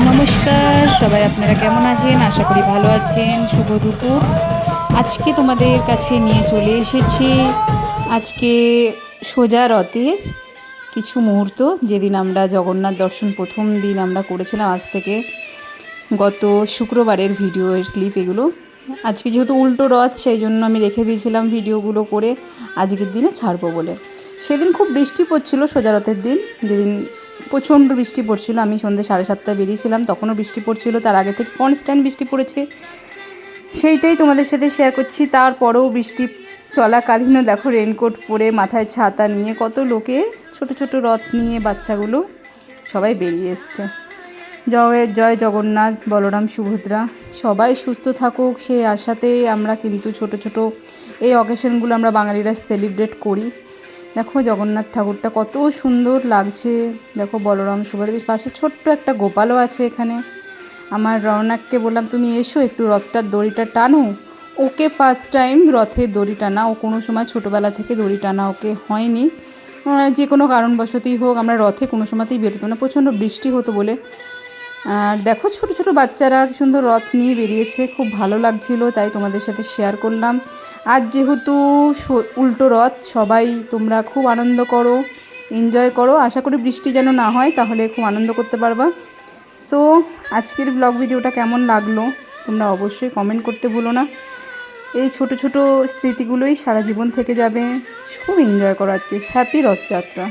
নমস্কার সবাই, আপনারা কেমন আছেন? আশা করি ভালো আছেন। শুভ দুপুর। আজকে তোমাদের কাছে নিয়ে চলে এসেছি আজকে সোজা রথের কিছু মুহূর্ত, যেদিন আমরা জগন্নাথ দর্শন প্রথম দিন আমরা করেছিলাম। আজ থেকে গত শুক্রবারের ভিডিওর ক্লিপ এগুলো। আজকে যেহেতু উল্টো রথ, সেই জন্য আমি রেখে দিয়েছিলাম ভিডিওগুলো করে আজকের দিনে ছাড়বো বলে। সেদিন খুব বৃষ্টি পড়ছিল, সোজা রথের দিন যেদিন প্রচণ্ড বৃষ্টি পড়ছিল। আমি সন্ধ্যে 7:30 বেরিয়েছিলাম, তখনও বৃষ্টি পড়ছিল। তার আগে থেকে কনস্ট্যান্ট বৃষ্টি পড়েছে, সেইটাই তোমাদের সাথে শেয়ার করছি। তারপরেও বৃষ্টি চলাকালীনও দেখো রেনকোট পরে, মাথায় ছাতা নিয়ে কত লোকে ছোট ছোট রথ নিয়ে বাচ্চাগুলো সবাই বেরিয়ে এসছে। জয় জয় জগন্নাথ, বলরাম সুভদ্রা সবাই সুস্থ থাকুক সেই আশাতেই আমরা কিন্তু ছোট ছোট এই অকেশনগুলো আমরা বাঙালিরা সেলিব্রেট করি। দেখো জগন্নাথ ঠাকুরটা কত সুন্দর লাগছে। দেখো বলরাম সুভদ্রার পাশে ছোট্ট একটা গোপালও আছে এখানে। আমার রওনাককে বললাম, তুমি এসো একটু রথটার দড়িটা টানো। ওকে ফার্স্ট টাইম রথের দড়ি টানা, ও কোনো সময় ছোটোবেলা থেকে দড়ি টানা ওকে হয়নি। যে কোনো কারণবশতই হোক, আমরা রথে কোনো সময়তেই বেরোতো না, প্রচণ্ড বৃষ্টি হতো বলে। আর দেখো ছোট ছোট বাচ্চারা কি সুন্দর রথ নিয়ে বেরিয়েছে, খুব ভালো লাগছিল, তাই তোমাদের সাথে শেয়ার করলাম। আজ যেহেতু উল্টো রথ, সবাই তোমরা খুব আনন্দ করো, এনজয় করো। আশা করি বৃষ্টি যেন না হয়, তাহলে খুব আনন্দ করতে পারবা। সো আজকের ব্লগ ভিডিওটা কেমন লাগলো তোমরা অবশ্যই কমেন্ট করতে ভুলো না। এই ছোট ছোট স্মৃতিগুলোই সারা জীবন থেকে যাবে। খুব এনজয় করো আজকে। হ্যাপি রথযাত্রা।